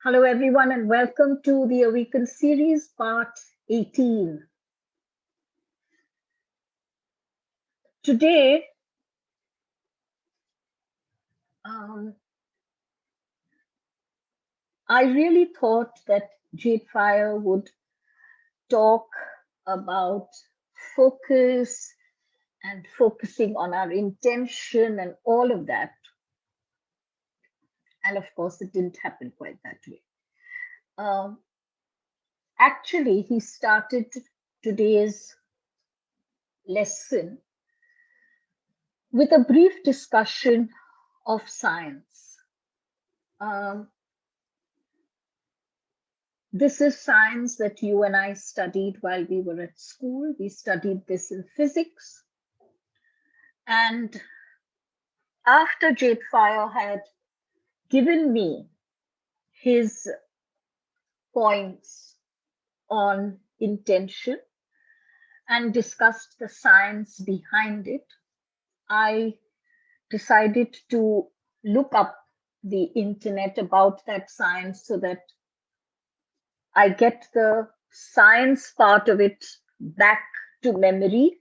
Hello, everyone, and welcome to the Awaken Series, Part 18. Today, I really thought that JadeFire would talk about focus and focusing on our intention and all of that. And of course, it didn't happen quite that way. Actually, he started today's lesson with a brief discussion of science. This is science that you and I studied while we were at school. We studied this in physics. And after JadeFire had given me his points on intention and discussed the science behind it, I decided to look up the internet about that science so that I get the science part of it back to memory,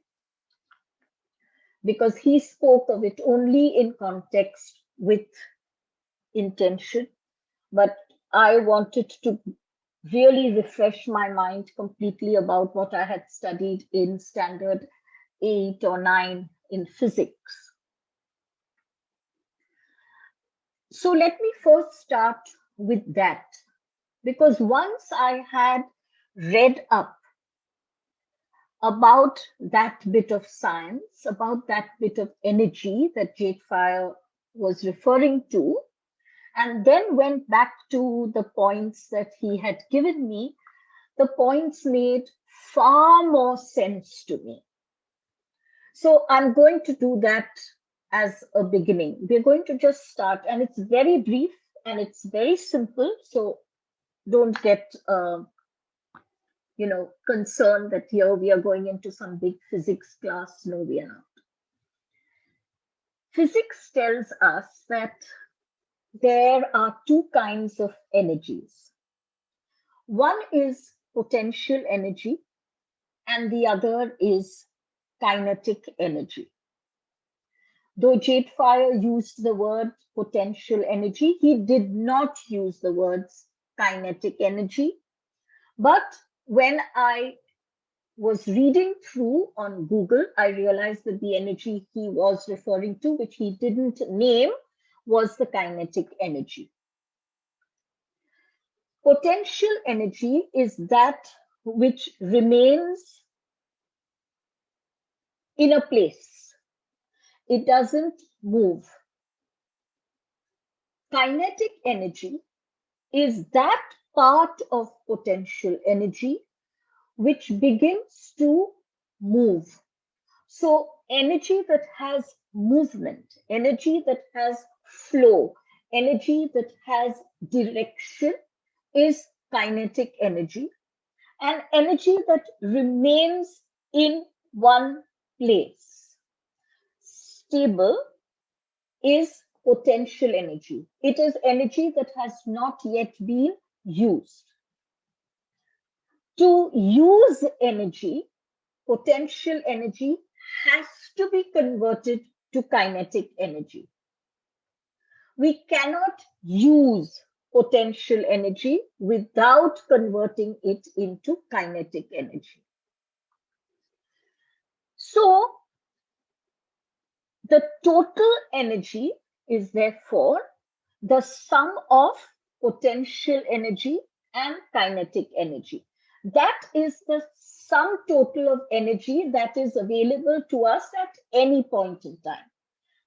because he spoke of it only in context with intention. But I wanted to really refresh my mind completely about what I had studied in standard 8 or 9 in physics. So let me first start with that, because once I had read up about that bit of science, about that bit of energy that JadeFire was referring to, and then went back to the points that he had given me, the points made far more sense to me. So I'm going to do that as a beginning. We're going to just start, and it's very brief and it's very simple. So don't get concerned that here we are going into some big physics class. No, we are not. Physics tells us that there are two kinds of energies. One is potential energy, and the other is kinetic energy. Though JadeFire used the word potential energy, he did not use the words kinetic energy. But when I was reading through on Google, I realized that the energy he was referring to, which he didn't name, was the kinetic energy. Potential energy is that which remains in a place. It doesn't move. Kinetic energy is that part of potential energy which begins to move. So energy that has movement, energy that has flow, energy that has direction is kinetic energy. And energy that remains in one place, stable, is potential energy. It is energy that has not yet been used. To use energy, potential energy has to be converted to kinetic energy. We cannot use potential energy without converting it into kinetic energy. So the total energy is therefore the sum of potential energy and kinetic energy. That is the sum total of energy that is available to us at any point in time.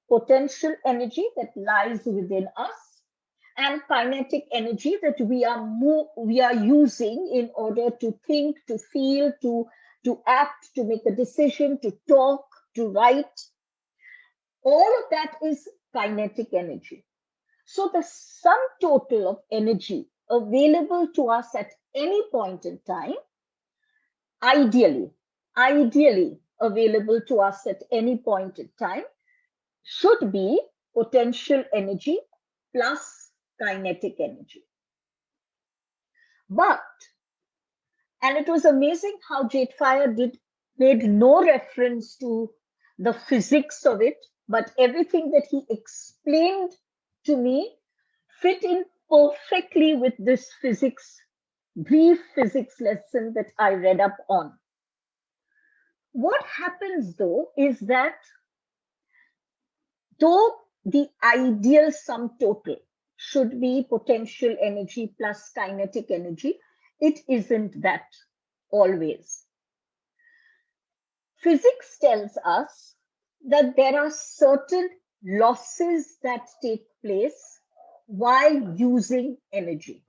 Potential energy that lies within us, and kinetic energy that we are using in order to think, to feel, to act, to make a decision, to talk, to write. All of that is kinetic energy. So the sum total of energy available to us at any point in time, ideally available to us at any point in time, should be potential energy plus kinetic energy. And it was amazing how JadeFire made no reference to the physics of it, but everything that he explained to me fit in perfectly with this brief physics lesson that I read up on. What happens though is that though the ideal sum total should be potential energy plus kinetic energy, it isn't that always. Physics tells us that there are certain losses that take place while using energy.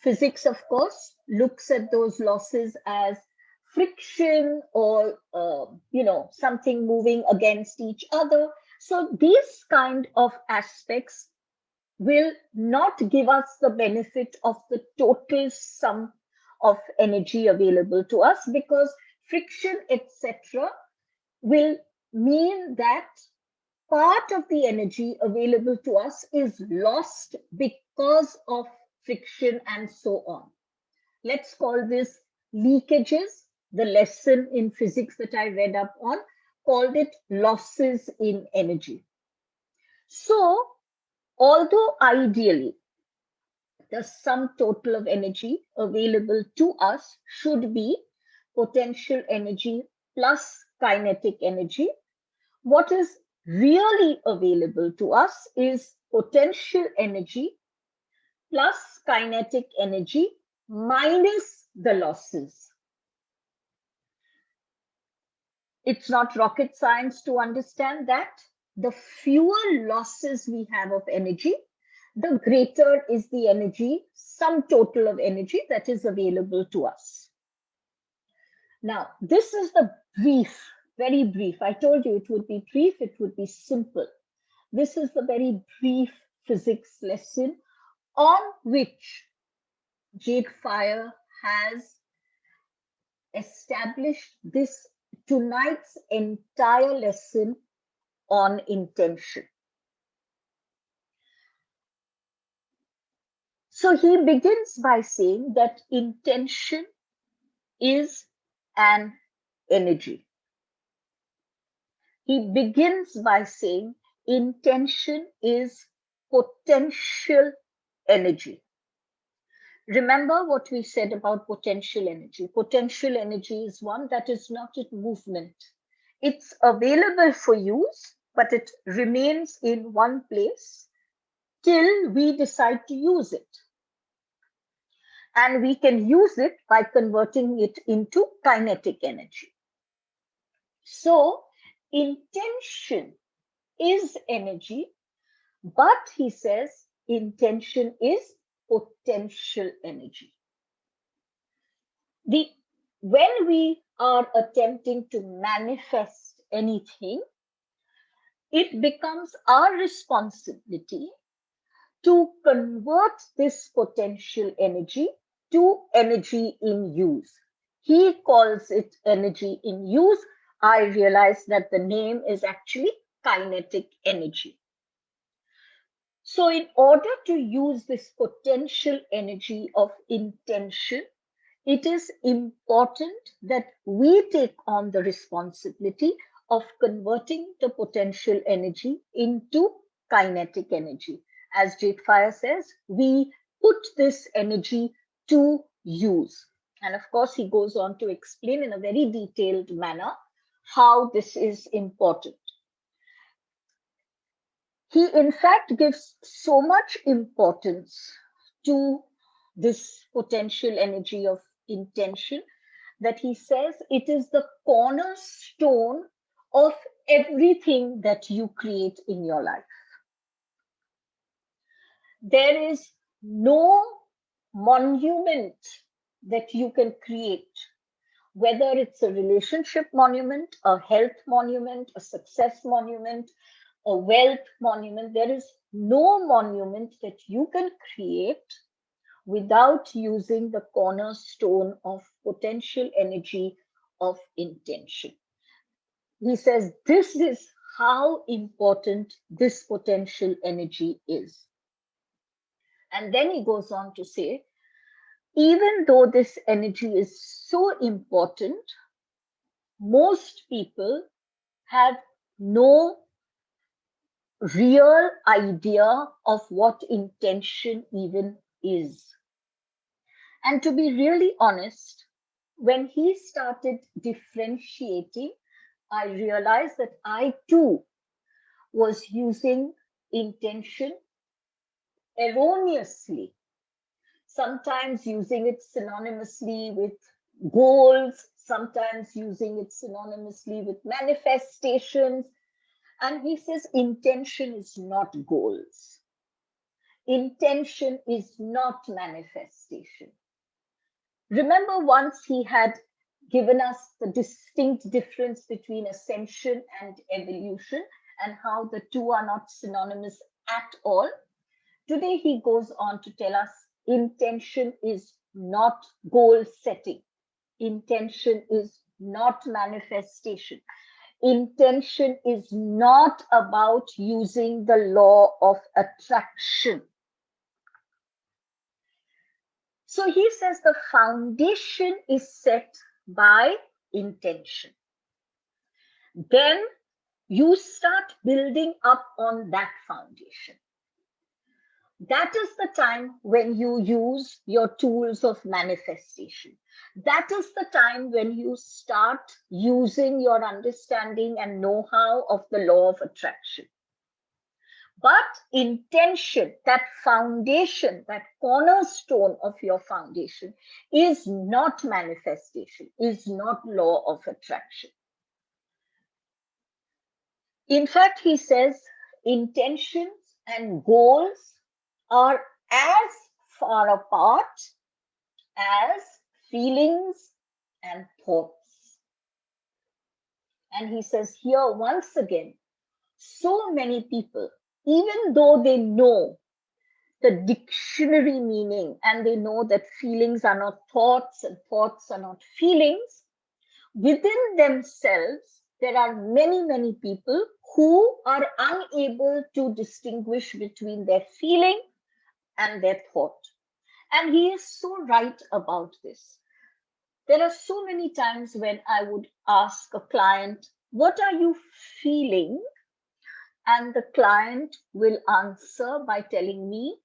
Physics, of course, looks at those losses as friction or something moving against each other. So these kind of aspects will not give us the benefit of the total sum of energy available to us, because friction, etc., will mean that part of the energy available to us is lost because of friction and so on. Let's call this leakages. The lesson in physics that I read up on called it losses in energy. So, although ideally the sum total of energy available to us should be potential energy plus kinetic energy, what is really available to us is potential energy plus kinetic energy minus the losses. It's not rocket science to understand that the fewer losses we have of energy, the greater is the energy, sum total of energy that is available to us. Now, this is the brief, very brief. I told you it would be brief, it would be simple. This is the very brief physics lesson on which JadeFire has established tonight's entire lesson on intention. So he begins by saying that intention is an energy. He begins by saying intention is potential energy. Remember what we said about potential energy. Potential energy is one that is not in movement. It's available for use, but it remains in one place till we decide to use it. And we can use it by converting it into kinetic energy. So, intention is energy, but he says intention is potential energy. When we are attempting to manifest anything, it becomes our responsibility to convert this potential energy to energy in use. He calls it energy in use. I realize that the name is actually kinetic energy. So in order to use this potential energy of intention, it is important that we take on the responsibility of converting the potential energy into kinetic energy. As JadeFire says, we put this energy to use. And of course, he goes on to explain in a very detailed manner how this is important. He, in fact, gives so much importance to this potential energy of intention that he says it is the cornerstone of everything that you create in your life. There is no monument that you can create, whether it's a relationship monument, a health monument, a success monument, a wealth monument. There is no monument that you can create without using the cornerstone of potential energy of intention. He says this is how important this potential energy is. And then he goes on to say even though this energy is so important, most people have no real idea of what intention even is. And to be really honest, when he started differentiating, I realized that I too was using intention erroneously, sometimes using it synonymously with goals, sometimes using it synonymously with manifestations. And he says intention is not goals. Intention is not manifestation. Remember, once he had given us the distinct difference between ascension and evolution and how the two are not synonymous at all. Today, he goes on to tell us intention is not goal setting, intention is not manifestation. Intention is not about using the law of attraction. So he says the foundation is set by intention. Then you start building up on that foundation. That is the time when you use your tools of manifestation. That is the time when you start using your understanding and know-how of the law of attraction. But intention, that foundation, that cornerstone of your foundation, is not manifestation, is not law of attraction. In fact, he says intentions and goals are as far apart as feelings and thoughts. And he says here once again, so many people, even though they know the dictionary meaning and they know that feelings are not thoughts and thoughts are not feelings, within themselves, there are many, many people who are unable to distinguish between their feeling and their thought. And he is so right about this. There are so many times when I would ask a client, what are you feeling? And the client will answer by telling me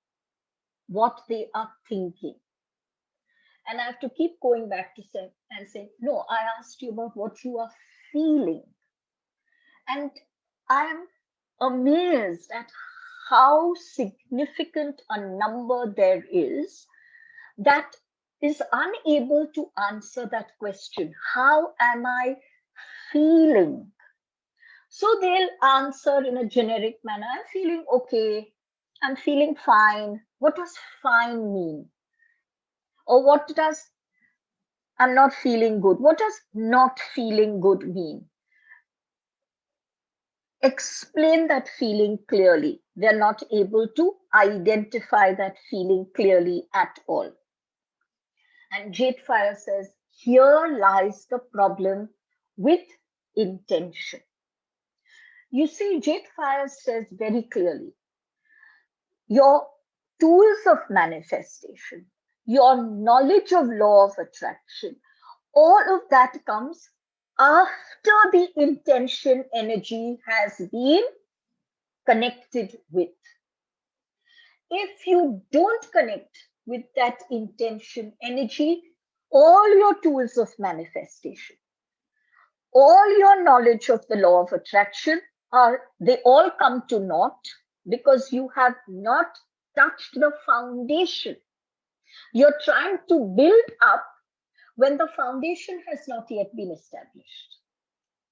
what they are thinking. And I have to keep going back to say and say, no, I asked you about what you are feeling. And I am amazed at how significant a number there is that is unable to answer that question. How am I feeling? So they'll answer in a generic manner. I'm feeling okay. I'm feeling fine. What does fine mean? Or what does I'm not feeling good? What does not feeling good mean? Explain that feeling clearly. They're not able to identify that feeling clearly at all. And JadeFire says, here lies the problem with intention. You see, JadeFire says very clearly, your tools of manifestation, your knowledge of law of attraction, all of that comes after the intention energy has been connected with. If you don't connect with that intention energy, all your tools of manifestation, all your knowledge of the law of attraction they all come to naught because you have not touched the foundation. You're trying to build up when the foundation has not yet been established.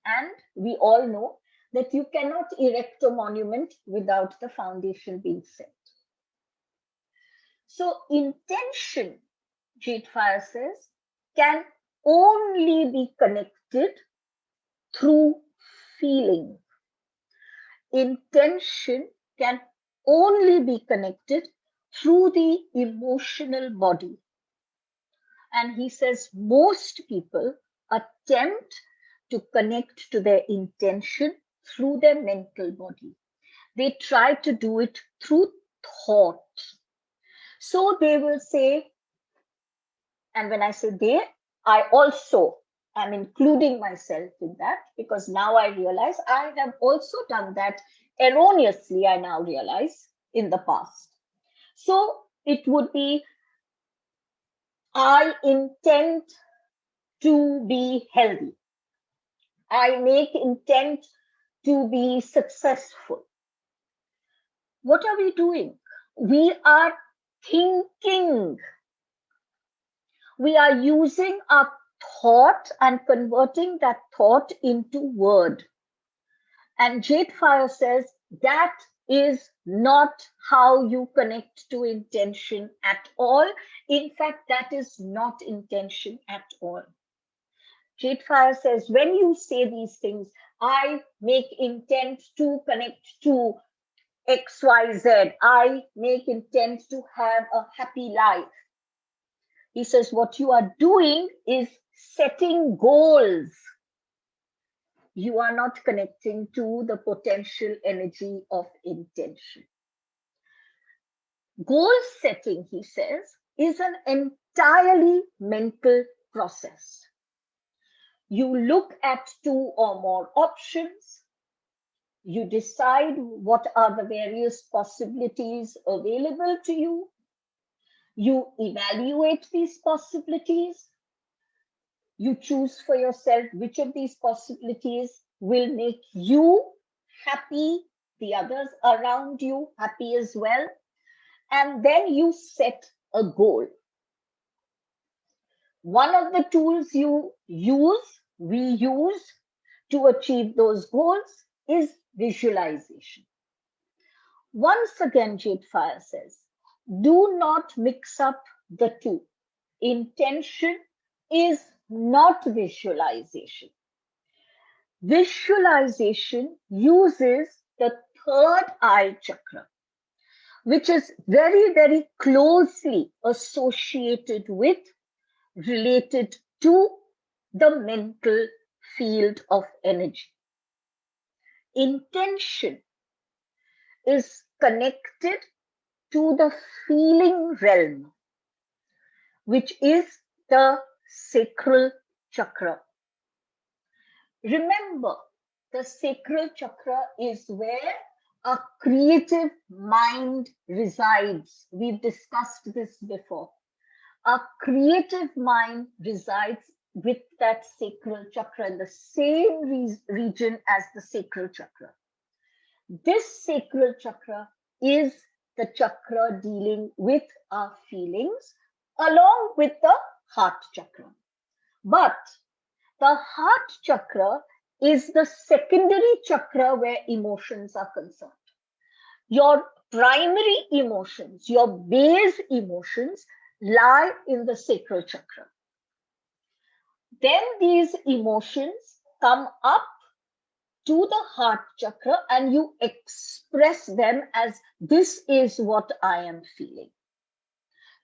And we all know that you cannot erect a monument without the foundation being set. So intention, JadeFire says, can only be connected through feeling. Intention can only be connected through the emotional body. And he says most people attempt to connect to their intention through their mental body. They try to do it through thought. So they will say, And when I say they, I also am including myself in that, because now I realize I have also done that erroneously, I now realize, in the past. So it would be, I intend to be healthy. I make intent to be successful. What are we doing? We are thinking. We are using our thought and converting that thought into word. And JadeFire says that is not how you connect to intention at all. In fact, that is not intention at all. JadeFire says when you say these things, I make intent to connect to XYZ. I make intent to have a happy life. He says what you are doing is setting goals. You are not connecting to the potential energy of intention. Goal setting, he says, is an entirely mental process. You look at 2 or more options. You decide what are the various possibilities available to you. You evaluate these possibilities. You choose for yourself which of these possibilities will make you happy, the others around you happy as well. And then you set a goal. One of the tools we use to achieve those goals is visualization. Once again, JadeFire says, do not mix up the two. Intention is not visualization. Visualization uses the third eye chakra, which is very, very closely associated with, related to the mental field of energy. Intention is connected to the feeling realm, which is the sacral chakra. Remember, the sacral chakra is where a creative mind resides. We've discussed this before. A creative mind resides with that sacral chakra in the same region as the sacral chakra. This sacral chakra is the chakra dealing with our feelings along with the heart chakra. But the heart chakra is the secondary chakra where emotions are concerned. Your primary emotions, your base emotions, lie in the sacral chakra. Then these emotions come up to the heart chakra and you express them as, this is what I am feeling.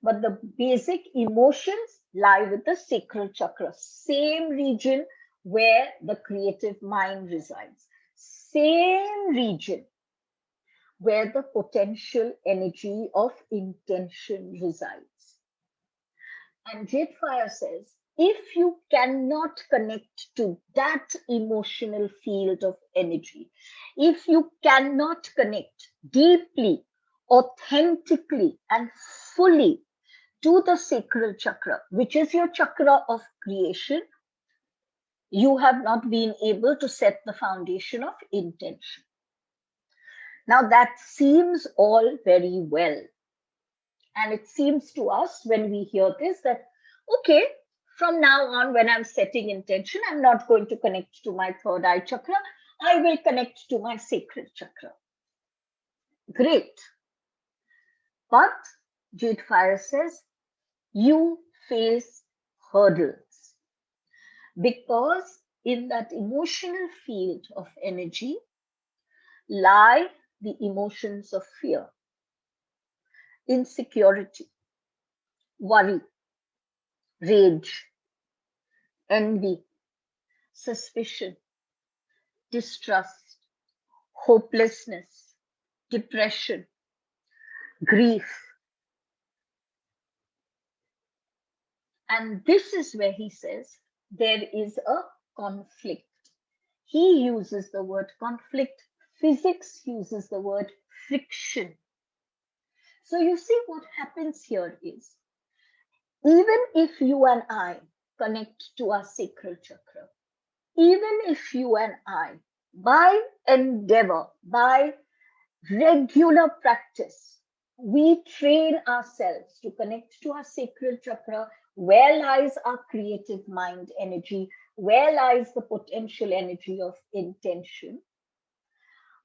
But the basic emotions lie with the sacral chakra, same region where the creative mind resides, same region where the potential energy of intention resides. And JadeFire says, if you cannot connect to that emotional field of energy, if you cannot connect deeply, authentically, and fully to the sacral chakra, which is your chakra of creation, you have not been able to set the foundation of intention. Now that seems all very well. And it seems to us when we hear this that, okay, from now on, when I'm setting intention, I'm not going to connect to my third eye chakra. I will connect to my sacral chakra. Great. But JadeFire says, you face hurdles. Because in that emotional field of energy lie the emotions of fear, insecurity, worry, rage, envy, suspicion, distrust, hopelessness, depression, grief. And this is where he says there is a conflict. He uses the word conflict. Physics uses the word friction. So you see what happens here is, even if you and I connect to our sacral chakra, even if you and I, by endeavor, by regular practice, we train ourselves to connect to our sacral chakra, where lies our creative mind energy, where lies the potential energy of intention.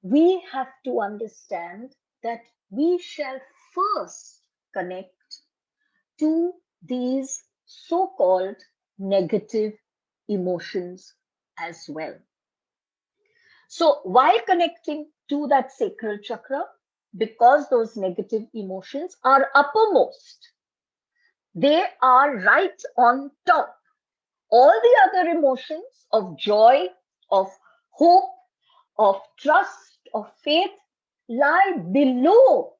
We have to understand that we shall first connect to these so-called negative emotions as well. So while connecting to that sacral chakra, because those negative emotions are uppermost, they are right on top. All the other emotions of joy, of hope, of trust, of faith lie below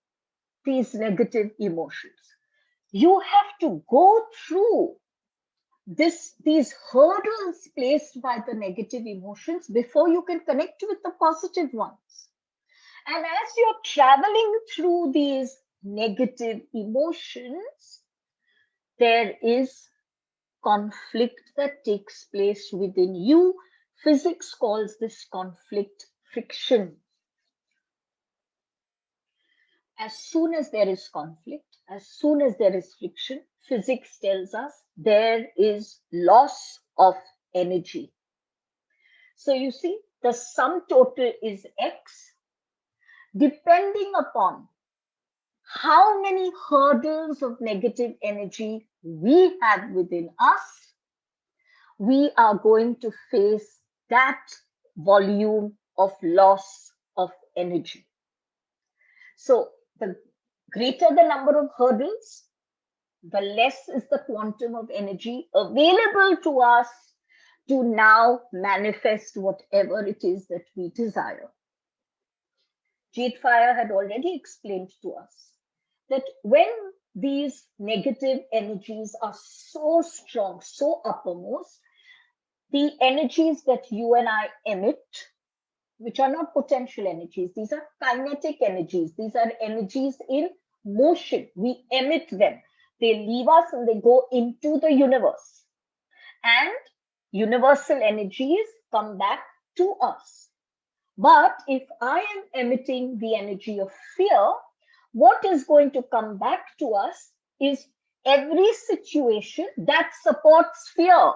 these negative emotions. You have to go through these hurdles placed by the negative emotions before you can connect with the positive ones. And as you're traveling through these negative emotions, there is conflict that takes place within you. Physics calls this conflict friction. As soon as there is conflict, as soon as there is friction, physics tells us there is loss of energy. So you see, the sum total is X. Depending upon how many hurdles of negative energy we have within us, we are going to face that volume of loss of energy. So the greater the number of hurdles, the less is the quantum of energy available to us to now manifest whatever it is that we desire. JadeFire had already explained to us that when these negative energies are so strong, so uppermost, the energies that you and I emit, which are not potential energies, these are kinetic energies, these are energies in motion. We emit them. They leave us and they go into the universe. And universal energies come back to us. But if I am emitting the energy of fear, what is going to come back to us is every situation that supports fear.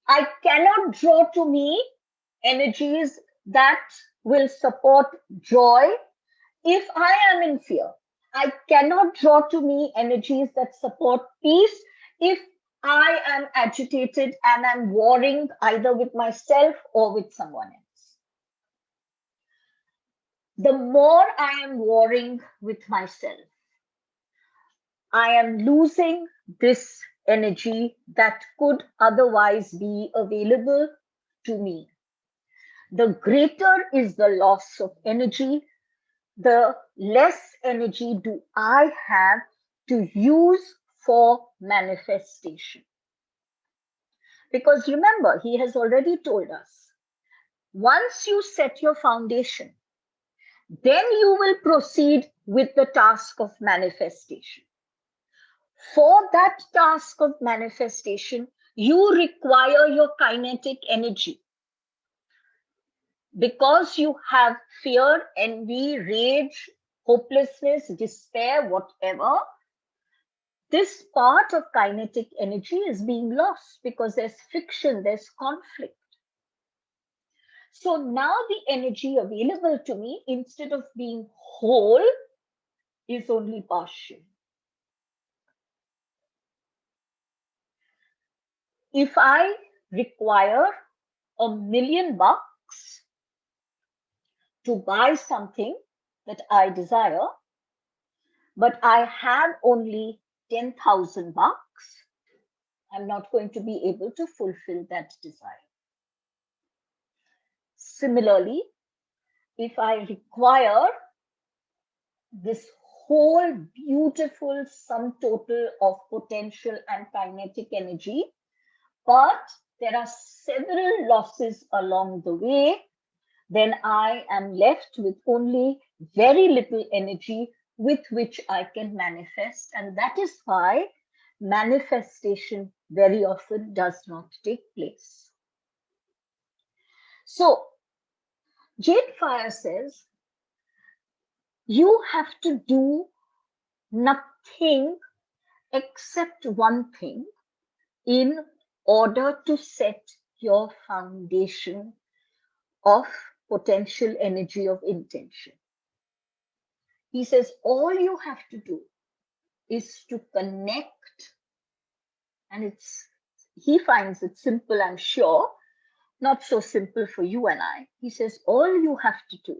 I cannot draw to me energies that will support joy if I am in fear. I cannot draw to me energies that support peace if I am agitated and I'm warring either with myself or with someone else. The more I am warring with myself, I am losing this energy that could otherwise be available to me. The greater is the loss of energy, the less energy do I have to use for manifestation. Because remember, he has already told us, once you set your foundation, then you will proceed with the task of manifestation. For that task of manifestation, you require your kinetic energy. Because you have fear, envy, rage, hopelessness, despair, whatever, this part of kinetic energy is being lost because there's friction, there's conflict. So now the energy available to me, instead of being whole, is only partial. If I require $1 million to buy something that I desire, but I have only 10,000 bucks, I'm not going to be able to fulfill that desire. Similarly, if I require this whole beautiful sum total of potential and kinetic energy, but there are several losses along the way, then I am left with only very little energy with which I can manifest. And that is why manifestation very often does not take place. So, JadeFire says, you have to do nothing except one thing in order to set your foundation of potential energy of intention. He says, all you have to do is to connect, and he finds it simple, I'm sure, not so simple for you and I. He says, all you have to do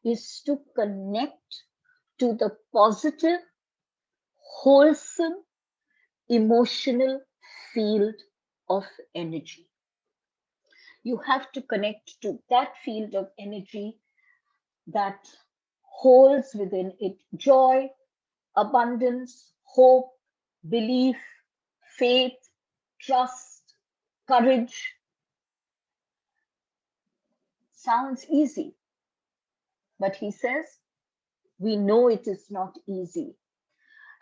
is to connect to the positive, wholesome, emotional field of energy. You have to connect to that field of energy that holds within it joy, abundance, hope, belief, faith, trust, courage. Sounds easy, but he says, we know it is not easy.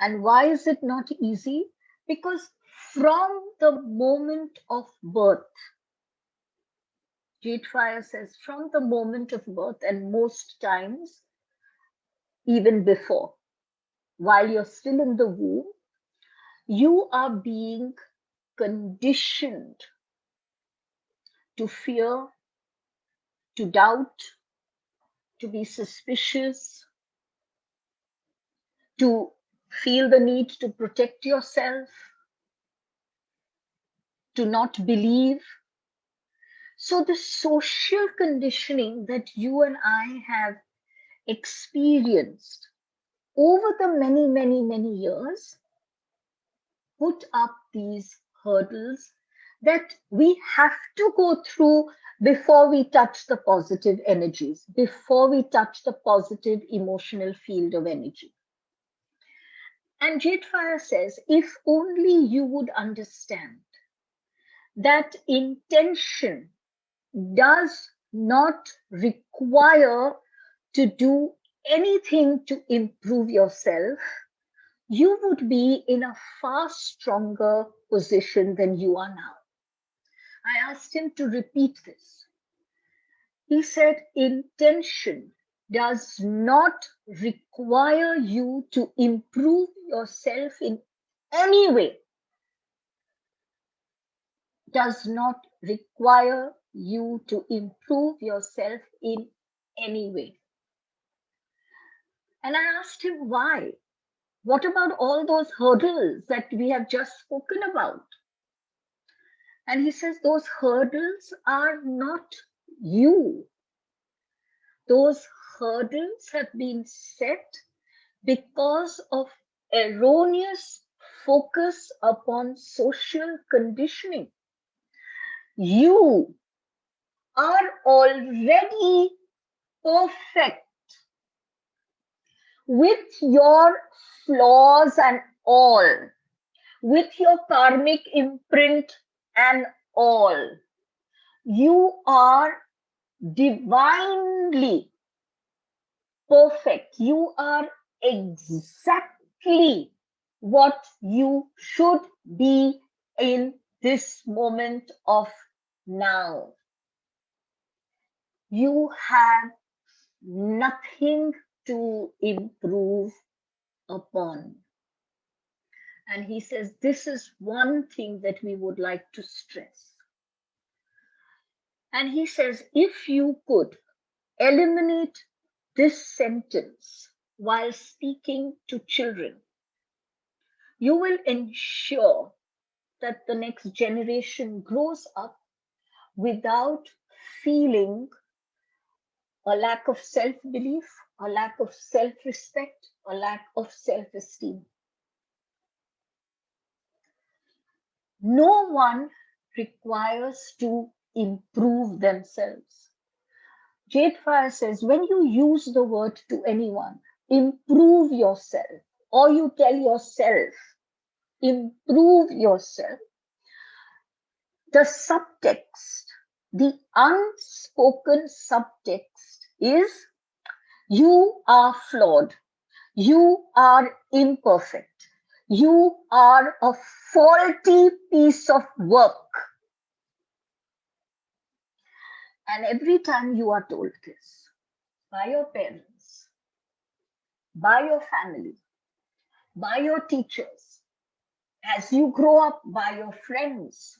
And why is it not easy? Because from the moment of birth, JadeFire says, from the moment of birth, and most times even before, while you're still in the womb, you are being conditioned to fear, to doubt, to be suspicious, to feel the need to protect yourself, to not believe. So the social conditioning that you and I have experienced over the many, many, many years put up these hurdles that we have to go through before we touch the positive energies, before we touch the positive emotional field of energy. And JadeFire says, if only you would understand that intention does not require to do anything to improve yourself, you would be in a far stronger position than you are now. I asked him to repeat this. He said, intention does not require you to improve yourself in any way. Does not require you to improve yourself in any way. And I asked him why. What about all those hurdles that we have just spoken about? And he says, those hurdles are not you. Those hurdles have been set because of erroneous focus upon social conditioning. You are already perfect with your flaws and all, with your karmic imprint and all. You are divinely perfect. You are exactly what you should be in this moment of now. You have nothing to improve upon. And he says, this is one thing that we would like to stress. And he says, if you could eliminate this sentence while speaking to children, you will ensure that the next generation grows up without feeling a lack of self-belief, a lack of self-respect, a lack of self-esteem. No one requires to improve themselves. JadeFire says, when you use the word to anyone, improve yourself, or you tell yourself, improve yourself, the subtext, the unspoken subtext is you are flawed, you are imperfect, you are a faulty piece of work. And every time you are told this by your parents, by your family, by your teachers, as you grow up, by your friends,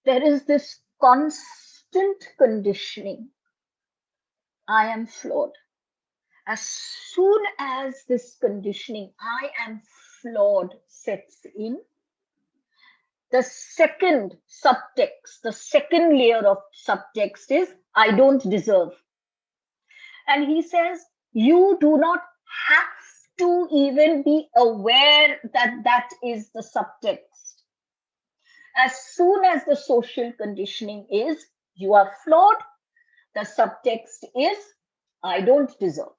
there is this constant conditioning. I am flawed. As soon as this conditioning, I am flawed, sets in, the second subtext, the second layer of subtext is I don't deserve. And he says, you do not have to even be aware that that is the subtext. As soon as the social conditioning is you are flawed, the subtext is I don't deserve.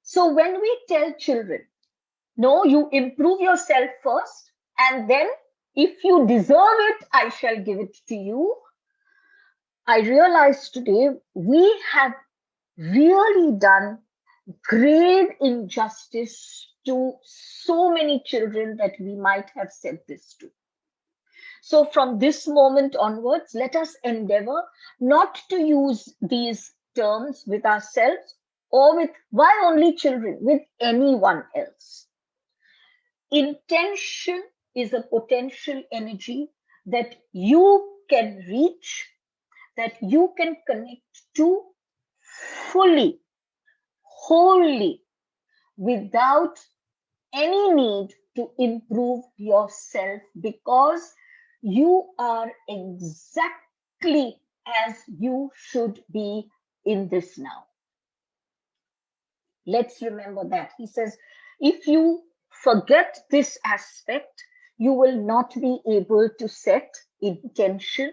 So when we tell children, no, you improve yourself first, and then if you deserve it, I shall give it to you. I realize today we have really done grave injustice to so many children that we might have said this to. So from this moment onwards, let us endeavor not to use these terms with ourselves or with, why only children, with anyone else. Intention is a potential energy that you can reach, that you can connect to fully, wholly, without any need to improve yourself, because you are exactly as you should be in this now. Let's remember that. He says, if you forget this aspect, you will not be able to set intention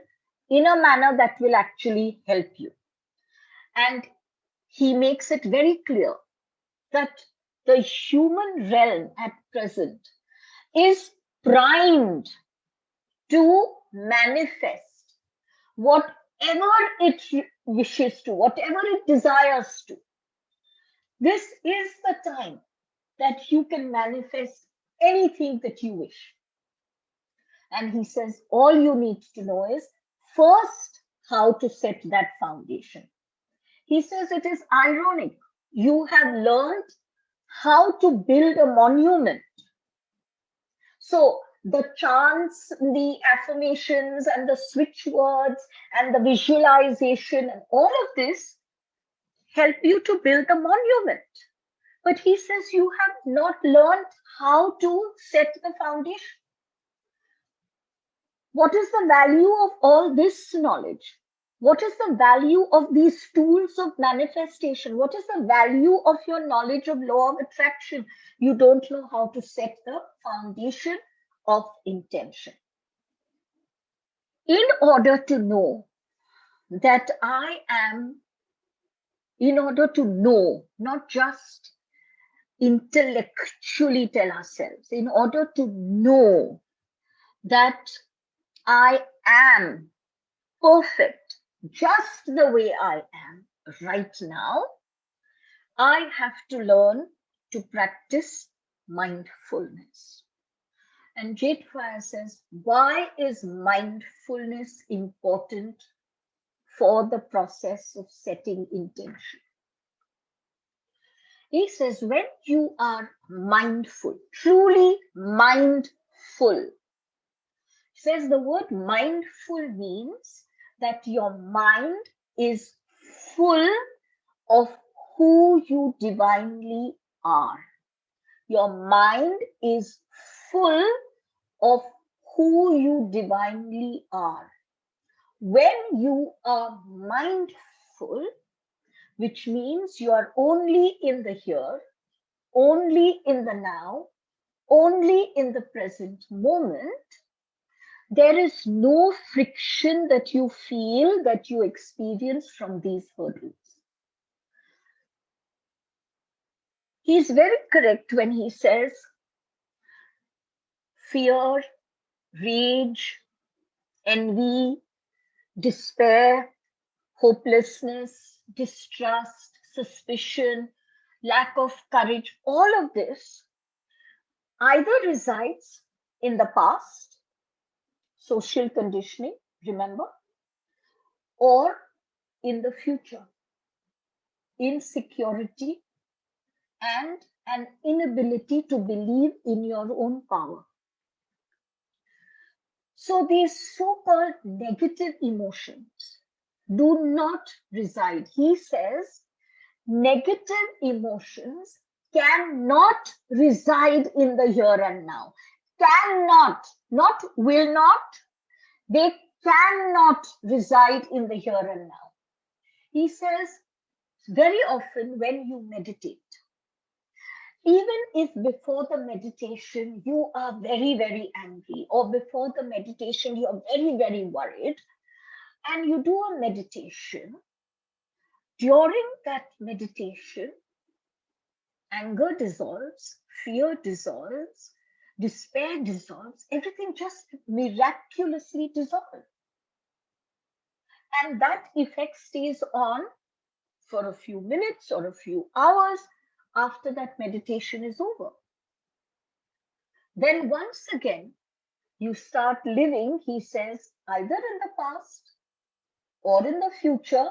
in a manner that will actually help you. And he makes it very clear that the human realm at present is primed to manifest whatever it wishes to, whatever it desires to. This is the time that you can manifest anything that you wish. And he says, all you need to know is first how to set that foundation. He says it is ironic. You have learned how to build a monument. So the chants, the affirmations, and the switch words, and the visualization, and all of this help you to build the monument. But he says you have not learned how to set the foundation. What is the value of all this knowledge? What is the value of these tools of manifestation? What is the value of your knowledge of law of attraction? You don't know how to set the foundation of intention. In order to know that I am, in order to know, not just intellectually tell ourselves, in order to know that I am perfect just the way I am right now, I have to learn to practice mindfulness. And JadeFire says, why is mindfulness important for the process of setting intention? He says, when you are mindful, truly mindful, he says the word mindful means that your mind is full of who you divinely are. Your mind is full of who you divinely are. When you are mindful, which means you are only in the here, only in the now, only in the present moment, there is no friction that you feel, that you experience from these hurdles. He's very correct when he says fear, rage, envy, despair, hopelessness, distrust, suspicion, lack of courage, all of this either resides in the past, social conditioning, remember, or in the future, insecurity and an inability to believe in your own power. So these so-called negative emotions do not reside. He says negative emotions cannot reside in the here and now. Cannot, not will not, they cannot reside in the here and now. He says very often when you meditate, even if before the meditation you are very, very angry, or before the meditation you are very, very worried, and you do a meditation, during that meditation, anger dissolves, fear dissolves, despair dissolves, everything just miraculously dissolves. And that effect stays on for a few minutes or a few hours after that meditation is over. Then once again, you start living, he says, either in the past or in the future,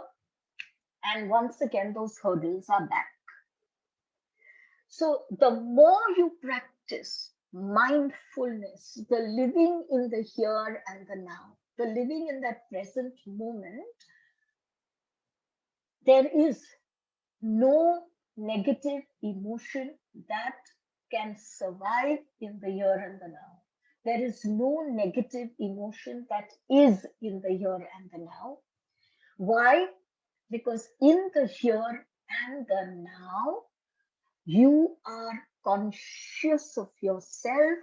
and once again, those hurdles are back. So the more you practice mindfulness, the living in the here and the now, the living in that present moment, there is no negative emotion that can survive in the here and the now. There is no negative emotion that is in the here and the now. Why? Because in the here and the now, you are conscious of yourself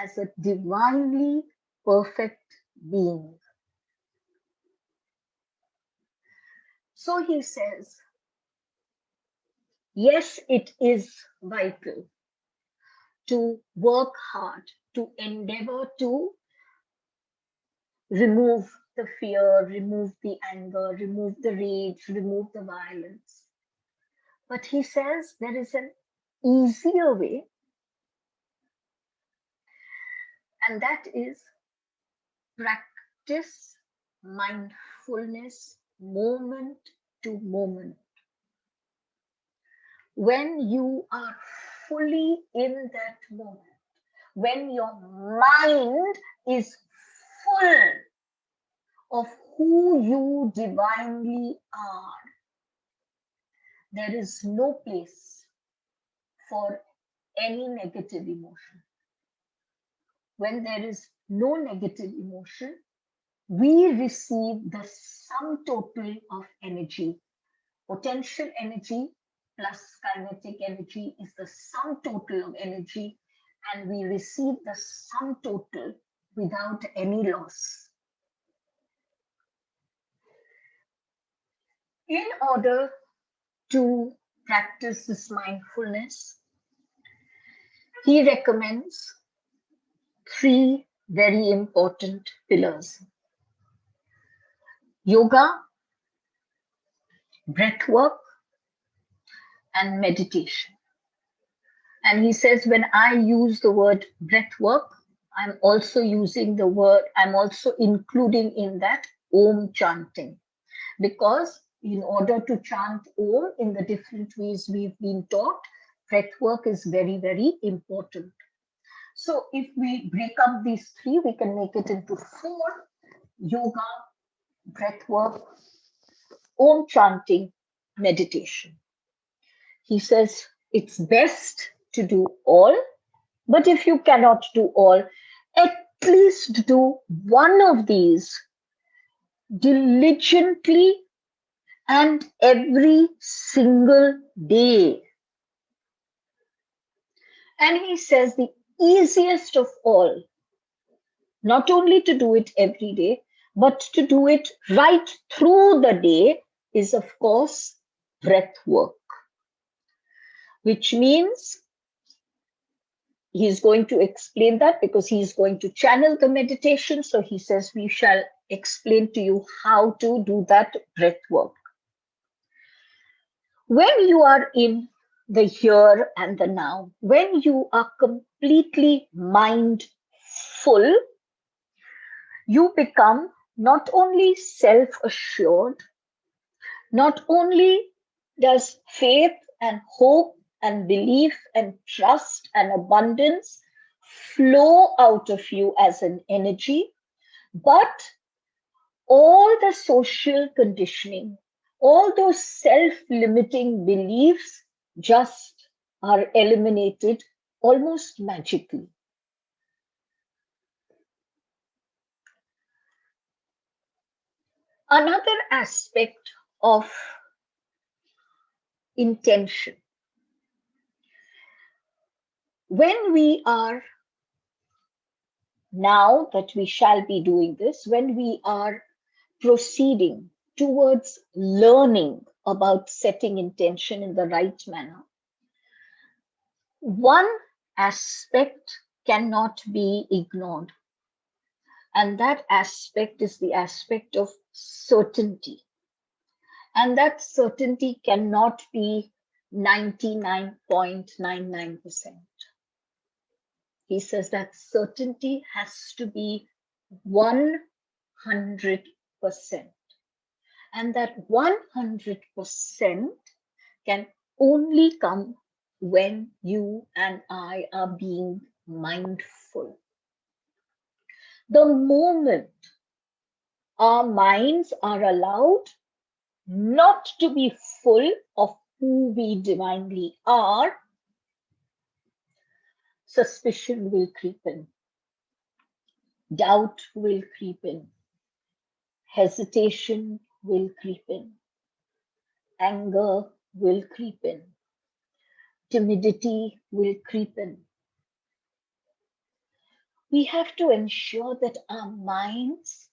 as a divinely perfect being. So he says, yes, it is vital to work hard, to endeavor to remove the fear, remove the anger, remove the rage, remove the violence. But he says there is an easier way, and that is practice mindfulness moment to moment. When you are fully in that moment, when your mind is full of who you divinely are, there is no place for any negative emotion. When there is no negative emotion, we receive the sum total of energy. Potential energy plus kinetic energy is the sum total of energy, and we receive the sum total without any loss. In order to practice this mindfulness, he recommends 3 very important pillars: yoga, breath work, and meditation. And he says, when I use the word breath work, I'm also including in that Om chanting. Because in order to chant Om in the different ways we've been taught, breath work is very, very important. So if we break up these 3, we can make it into 4: yoga, breath work, Om chanting, meditation. He says it's best to do all, but if you cannot do all, at least do one of these diligently and every single day. And he says the easiest of all, not only to do it every day, but to do it right through the day, is of course breath work. which means he's going to explain that because he's going to channel the meditation. So he says, we shall explain to you how to do that breath work. When you are in the here and the now, when you are completely mindful, you become not only self-assured, not only does faith and hope and belief and trust and abundance flow out of you as an energy, but all the social conditioning, all those self-limiting beliefs just are eliminated almost magically. Another aspect of intention. When we are, now that we shall be doing this, when we are proceeding towards learning about setting intention in the right manner, one aspect cannot be ignored. And that aspect is the aspect of certainty. And that certainty cannot be 99.99%. He says that certainty has to be 100%. And that 100% can only come when you and I are being mindful. The moment our minds are allowed not to be full of who we divinely are, suspicion will creep in, doubt will creep in, hesitation will creep in, anger will creep in, timidity will creep in. We have to ensure that our minds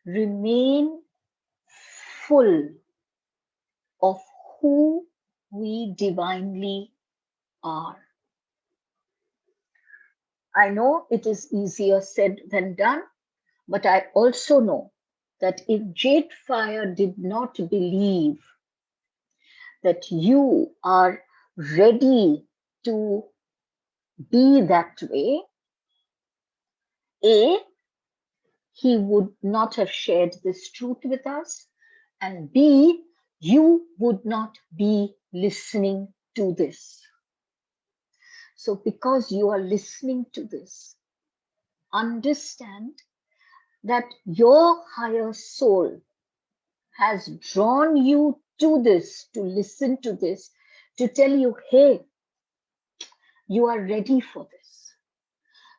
remain full of who we divinely are. I know it is easier said than done, but I also know that if JadeFire did not believe that you are ready to be that way, A, he would not have shared this truth with us, and B, you would not be listening to this. So because you are listening to this, understand that your higher soul has drawn you to this, to listen to this, to tell you, hey, you are ready for this.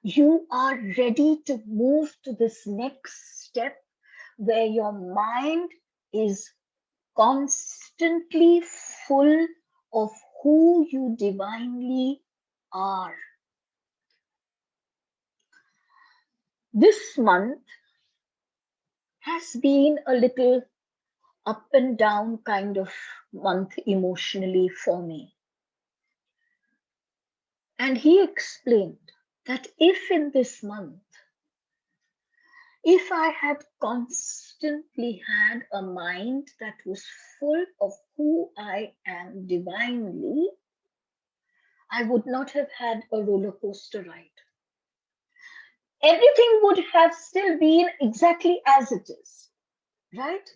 You are ready to move to this next step where your mind is constantly full of who you divinely are. This month has been a little up and down kind of month emotionally for me. And he explained that if in this month, if I had constantly had a mind that was full of who I am divinely, I would not have had a roller coaster ride. Everything would have still been exactly as it is, right?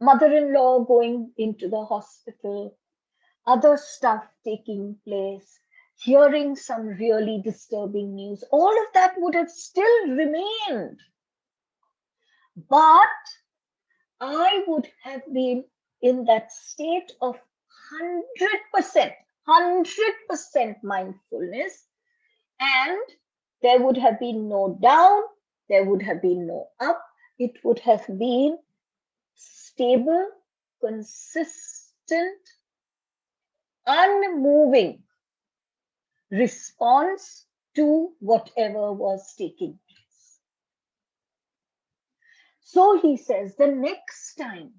Mother-in-law going into the hospital, other stuff taking place, hearing some really disturbing news, all of that would have still remained. But I would have been in that state of 100% mindfulness, and there would have been no down, there would have been no up, it would have been stable, consistent, unmoving response to whatever was taking place. So he says, the next time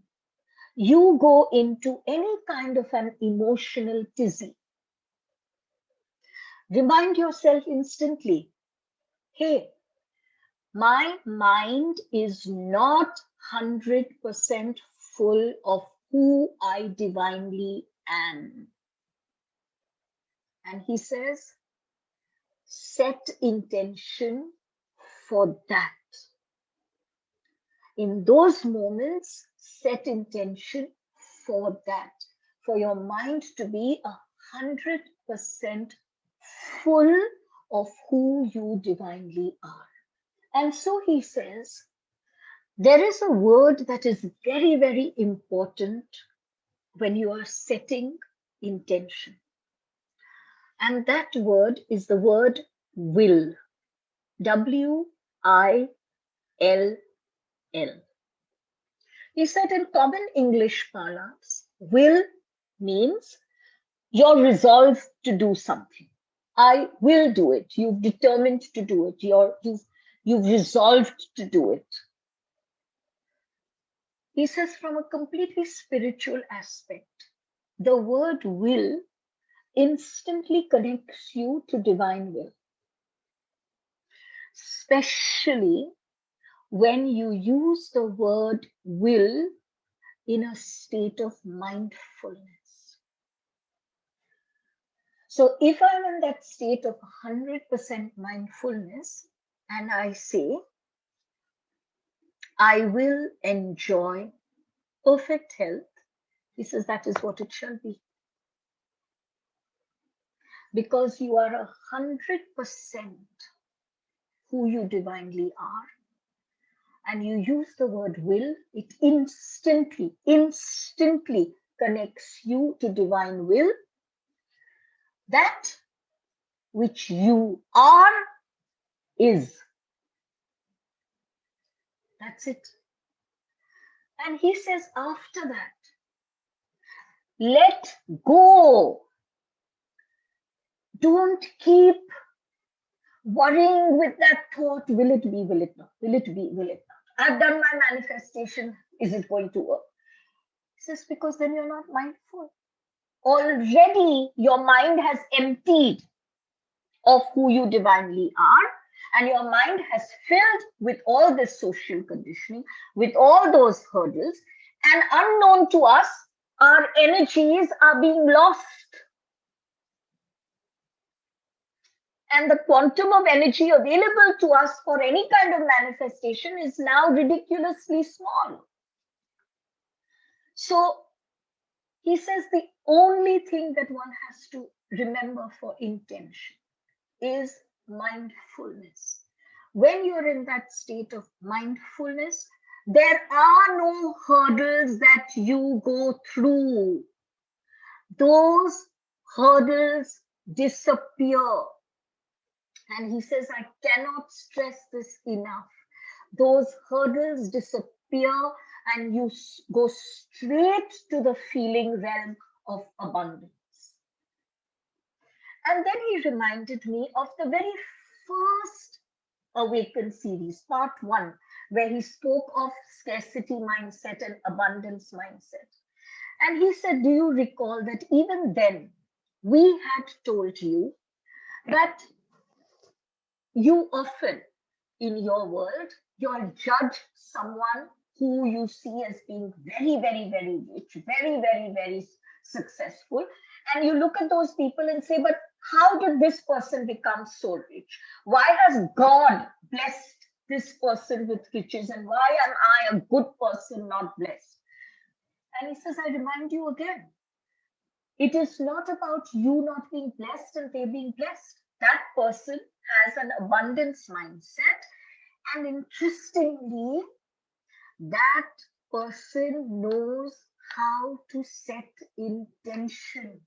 you go into any kind of an emotional tizzy, remind yourself instantly, hey, my mind is not 100% full of who I divinely am. And he says, set intention for that. In those moments, set intention for that, for your mind to be 100% full of who you divinely are. And so he says, there is a word that is very, very important when you are setting intention. And that word is the word will. WILL. He said in common English parlance, will means you're resolved to do something. I will do it. You've determined to do it. You've resolved to do it. He says from a completely spiritual aspect, the word will instantly connects you to divine will, especially when you use the word will in a state of mindfulness. So if I'm in that state of 100% mindfulness and I say, I will enjoy perfect health, he says that is what it shall be. Because you are 100% who you divinely are, and you use the word will, it instantly connects you to divine will. That which you are is. That's it. And he says after that, let go. Don't keep worrying with that thought, will it be, will it not? Will it be, will it not? I've done my manifestation, is it going to work? He says, because then you're not mindful. Already your mind has emptied of who you divinely are, and your mind has filled with all this social conditioning, with all those hurdles, and unknown to us, our energies are being lost. And the quantum of energy available to us for any kind of manifestation is now ridiculously small. So he says the only thing that one has to remember for intention is mindfulness. When you're in that state of mindfulness, there are no hurdles that you go through. Those hurdles disappear. And he says, I cannot stress this enough. Those hurdles disappear and you go straight to the feeling realm of abundance. And then he reminded me of the very first Awaken series, part 1, where he spoke of scarcity mindset and abundance mindset. And he said, do you recall that even then we had told you that you often in your world, you'll judge someone who you see as being very, very, very rich, very, very, very successful. And you look at those people and say, but how did this person become so rich? Why has God blessed this person with riches? And why am I a good person, not blessed? And he says, I remind you again, it is not about you not being blessed and they being blessed. That person has an abundance mindset. And interestingly, that person knows how to set intention.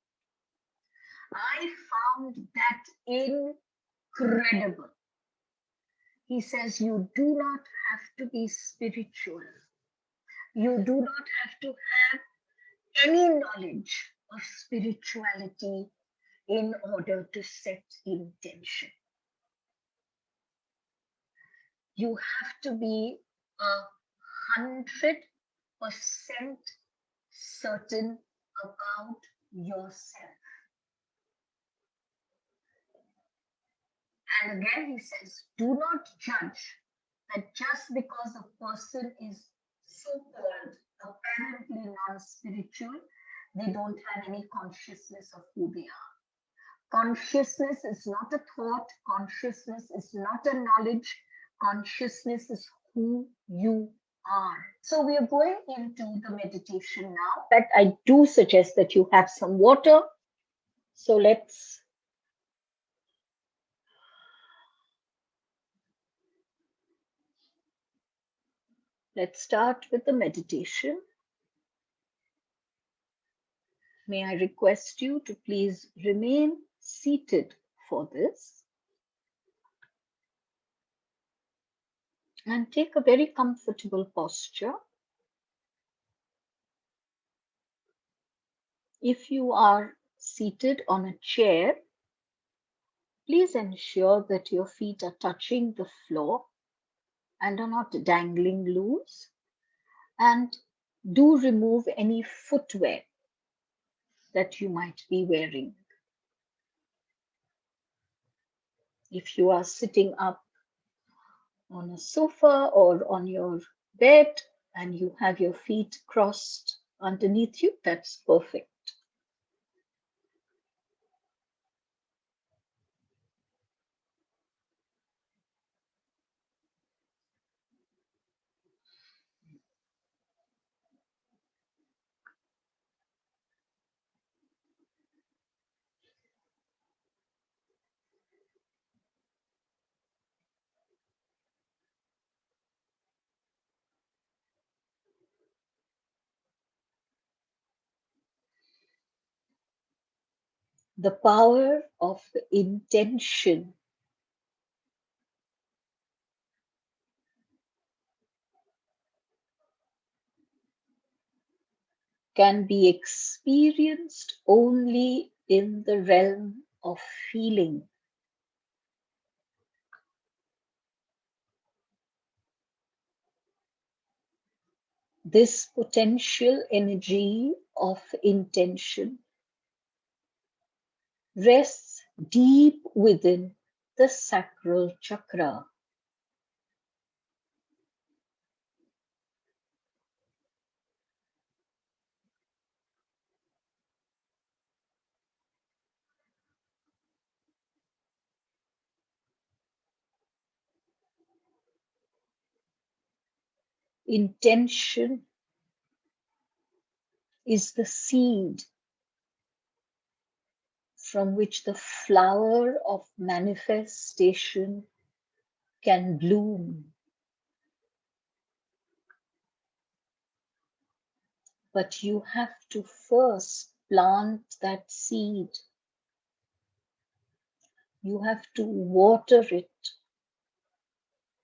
I found that incredible. He says, you do not have to be spiritual. You do not have to have any knowledge of spirituality in order to set intention. You have to be 100% certain about yourself. And again, he says, do not judge that just because a person is so-called apparently non-spiritual, they don't have any consciousness of who they are. Consciousness is not a thought. Consciousness is not a knowledge. Consciousness is who you are. So we are going into the meditation now. But I do suggest that you have some water. So let's start with the meditation. May I request you to please remain seated for this and take a very comfortable posture. If you are seated on a chair, please ensure that your feet are touching the floor and are not dangling loose. And do remove any footwear that you might be wearing. If you are sitting up on a sofa or on your bed and you have your feet crossed underneath you, that's perfect. The power of the intention can be experienced only in the realm of feeling. This potential energy of intention rests deep within the sacral chakra. Intention is the seed from which the flower of manifestation can bloom. But you have to first plant that seed. You have to water it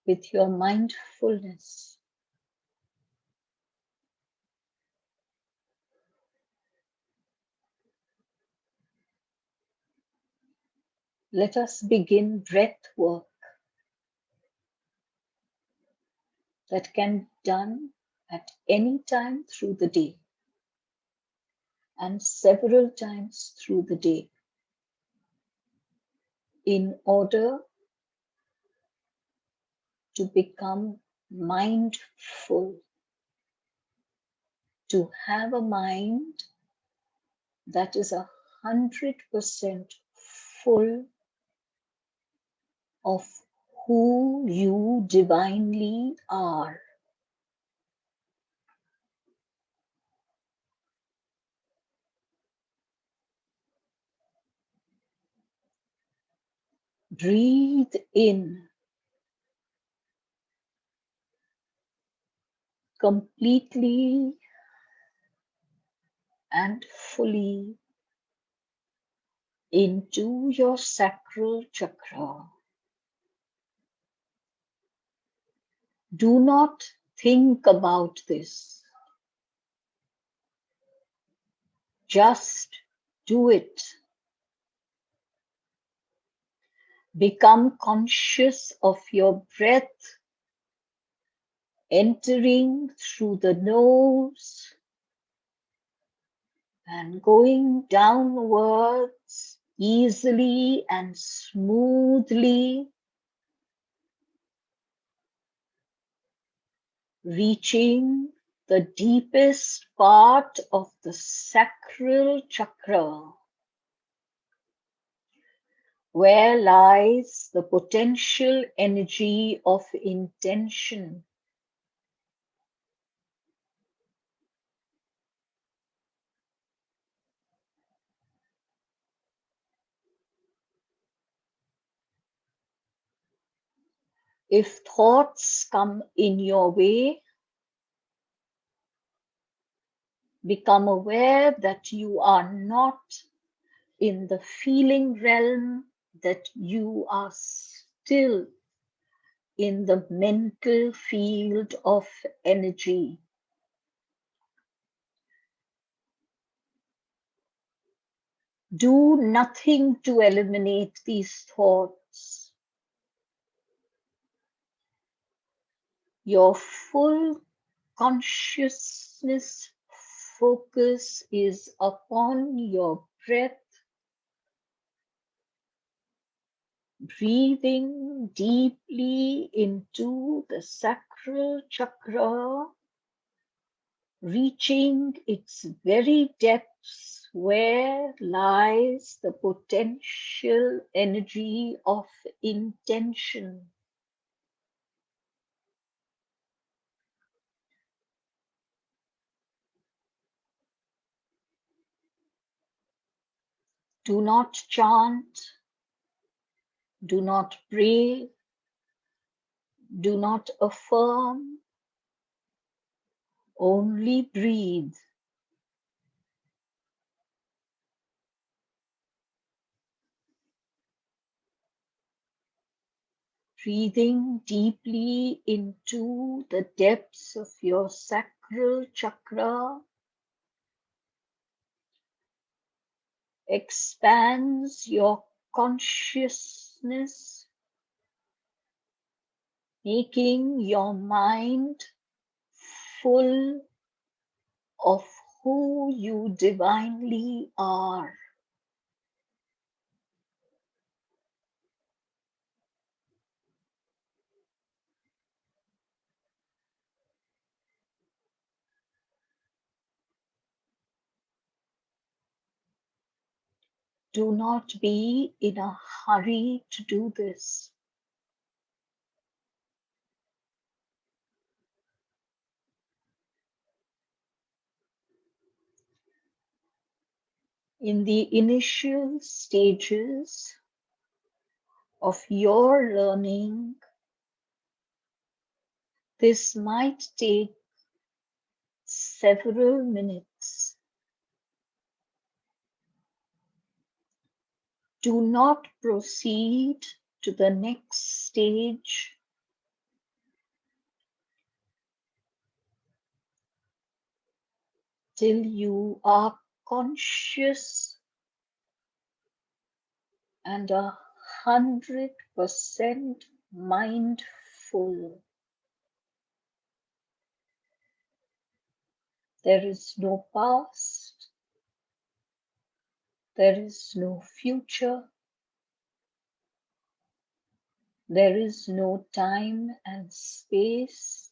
with your mindfulness. Let us begin breath work that can be done at any time through the day and several times through the day in order to become mindful, to have a mind that is 100% full of who you divinely are. Breathe in completely and fully into your sacral chakra. Do not think about this. Just do it. Become conscious of your breath entering through the nose and going downwards easily and smoothly, reaching the deepest part of the sacral chakra, where lies the potential energy of intention. If thoughts come in your way, become aware that you are not in the feeling realm, that you are still in the mental field of energy. Do nothing to eliminate these thoughts. Your full consciousness focus is upon your breath, breathing deeply into the sacral chakra, reaching its very depths where lies the potential energy of intention. Do not chant, do not pray, do not affirm, only breathe. Breathing deeply into the depths of your sacral chakra expands your consciousness, making your mind full of who you divinely are. Do not be in a hurry to do this. In the initial stages of your learning, this might take several minutes. Do not proceed to the next stage till you are conscious and 100% mindful. There is no past, there is no future, there is no time and space.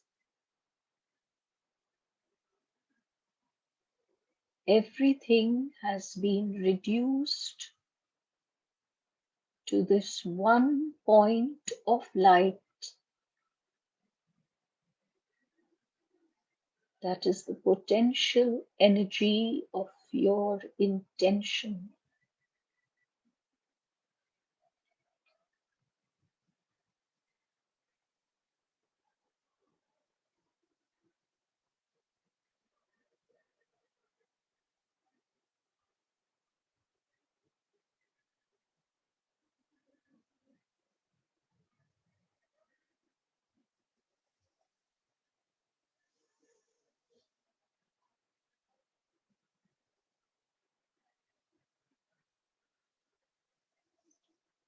Everything has been reduced to this one point of light, that is the potential energy of your intention.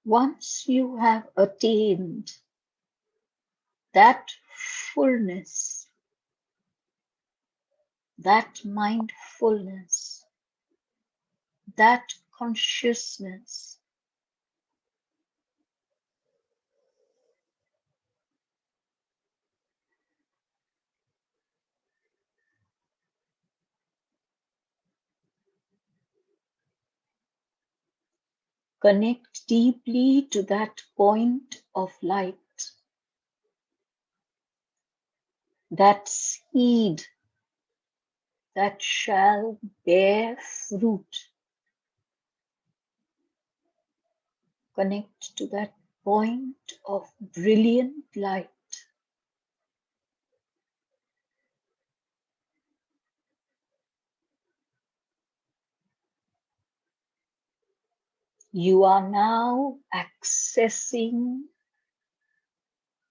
Once you have attained that fullness, that mindfulness, that consciousness. Connect deeply to that point of light, that seed that shall bear fruit. Connect to that point of brilliant light. You are now accessing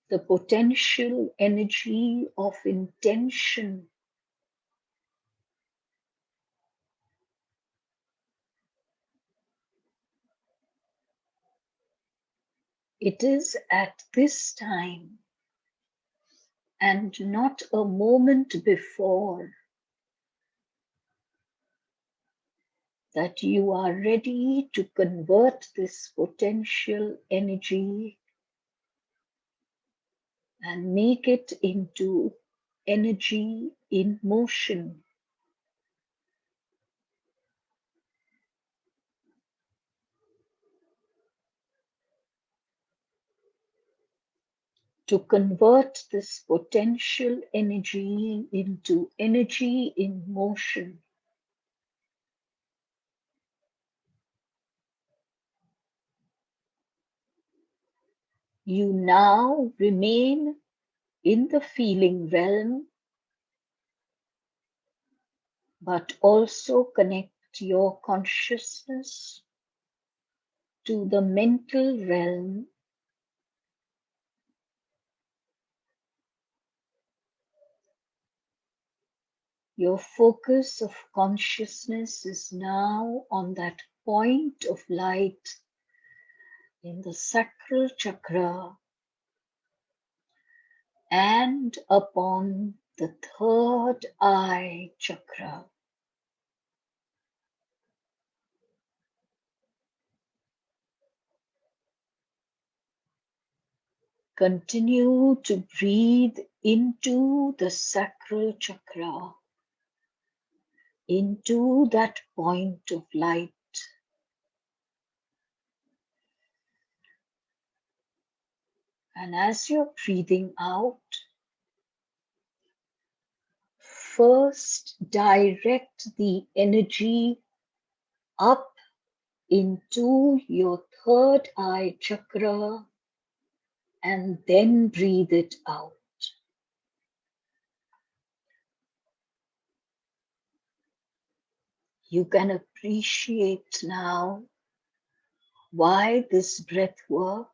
the potential energy of intention. It is at this time and not a moment before that you are ready to convert this potential energy and make it into energy in motion. To convert this potential energy into energy in motion. You now remain in the feeling realm, but also connect your consciousness to the mental realm. Your focus of consciousness is now on that point of light in the sacral chakra and upon the third eye chakra. Continue to breathe into the sacral chakra, into that point of light. And as you're breathing out, first direct the energy up into your third eye chakra and then breathe it out. You can appreciate now why this breath work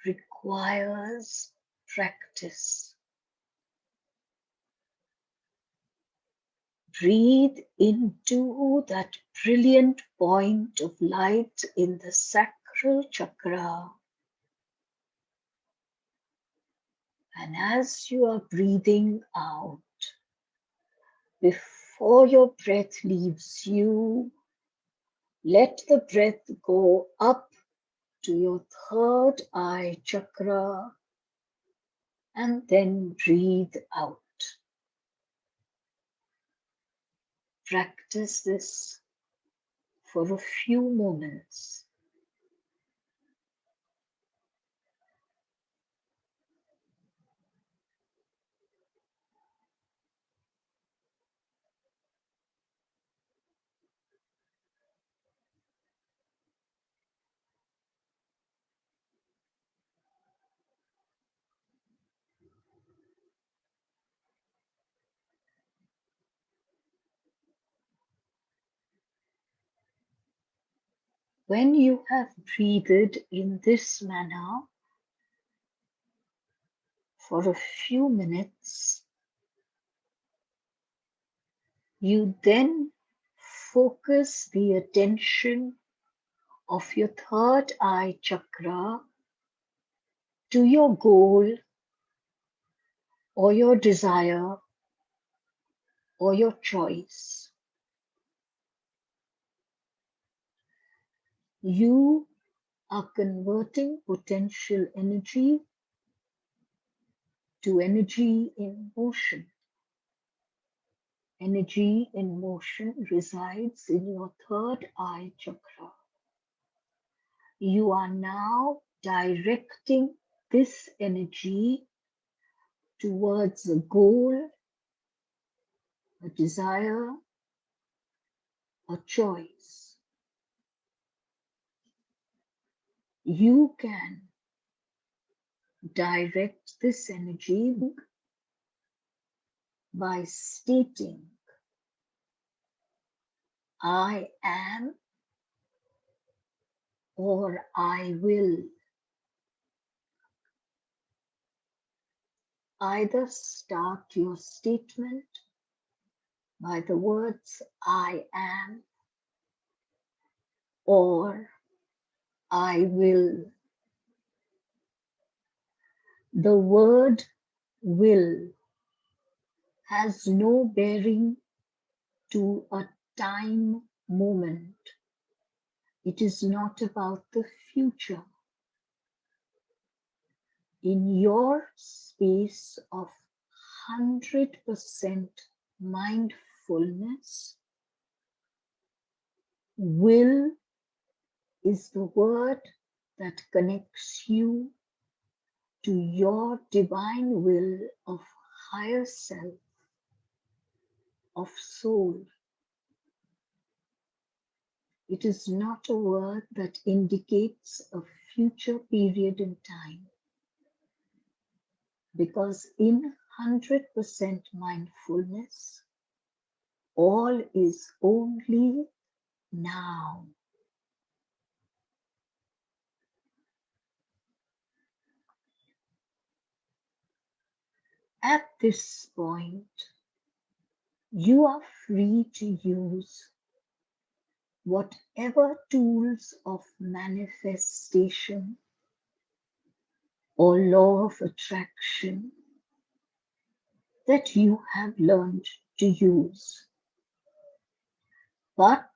requires practice. Breathe into that brilliant point of light in the sacral chakra. And as you are breathing out, before your breath leaves you, let the breath go up to your third eye chakra and then breathe out. Practice this for a few moments. When you have breathed in this manner for a few minutes, you then focus the attention of your third eye chakra to your goal or your desire or your choice. You are converting potential energy to energy in motion. Energy in motion resides in your third eye chakra. You are now directing this energy towards a goal, a desire, a choice. You can direct this energy by stating, I am or I will. Either start your statement by the words I am or I will. The word will has no bearing to a time moment. It is not about the future. In your space of 100% mindfulness, will is the word that connects you to your divine will of higher self, of soul. It is not a word that indicates a future period in time, because in 100% mindfulness, all is only now. At this point, you are free to use whatever tools of manifestation or law of attraction that you have learned to use. But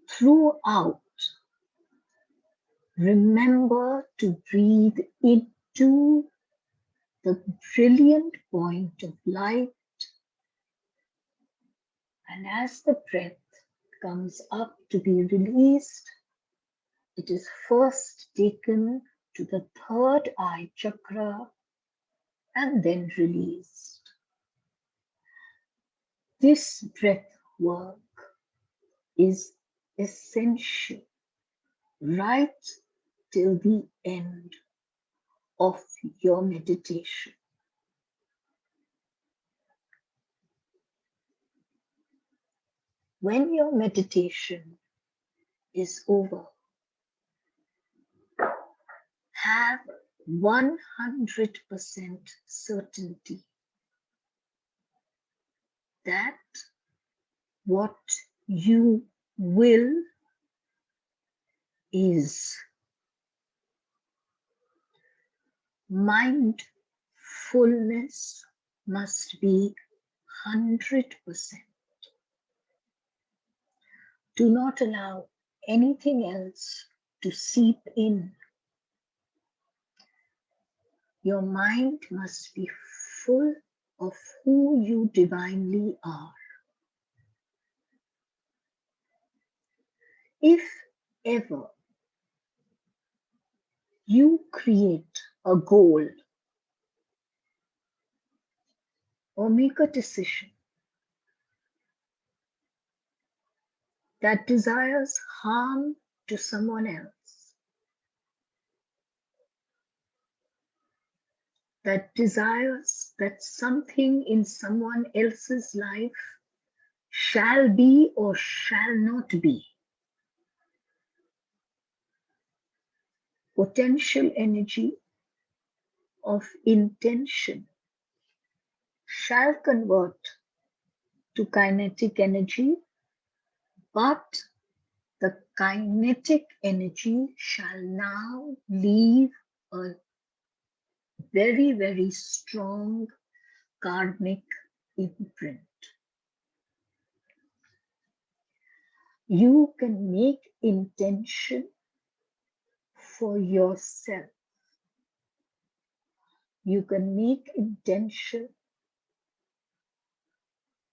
throughout, remember to breathe into the brilliant point of light, and as the breath comes up to be released, it is first taken to the third eye chakra and then released. This breath work is essential right till the end of your meditation. When your meditation is over, have 100% certainty that what you will is. Mindfulness must be 100%. Do not allow anything else to seep in. Your mind must be full of who you divinely are. If ever you create a goal or make a decision that desires harm to someone else, that desires that something in someone else's life shall be or shall not be, potential energy of intention shall convert to kinetic energy, but the kinetic energy shall now leave a very, very strong karmic imprint. You can make intention for yourself. You can make intention,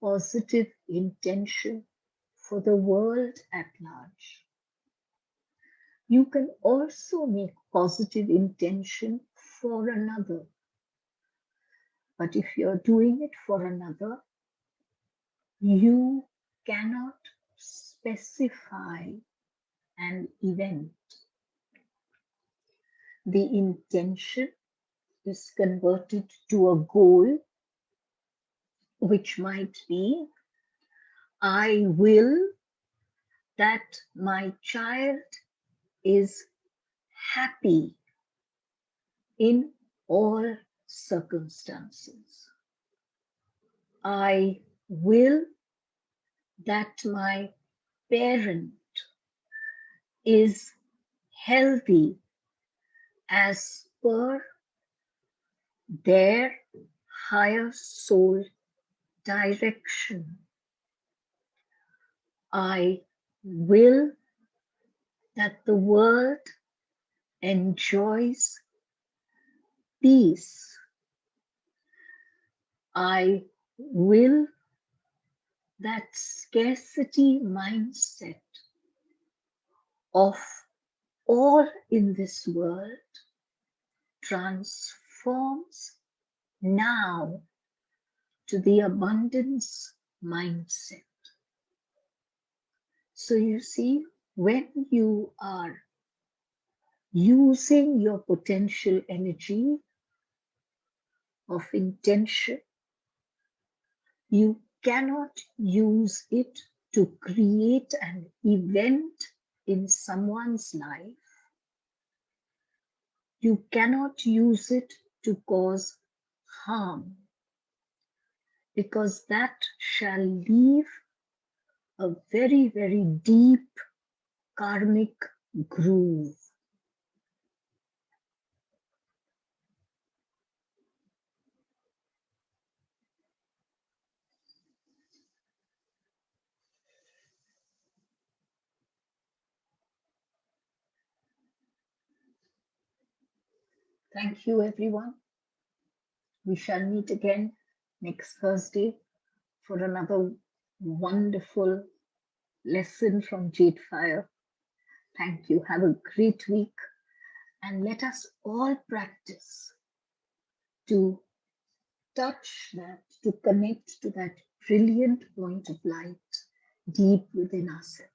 positive intention for the world at large. You can also make positive intention for another. But if you're doing it for another, you cannot specify an event. The intention is converted to a goal, which might be, I will that my child is happy in all circumstances. I will that my parent is healthy as per their higher soul direction. I will that the world enjoys peace. I will that scarcity mindset of all in this world transforms now to the abundance mindset. So you see, when you are using your potential energy of intention, you cannot use it to create an event in someone's life. You cannot use it to cause harm, because that shall leave a very, very deep karmic groove. Thank you, everyone. We shall meet again next Thursday for another wonderful lesson from JadeFire. Thank you. Have a great week. And let us all practice to touch that, to connect to that brilliant point of light deep within ourselves.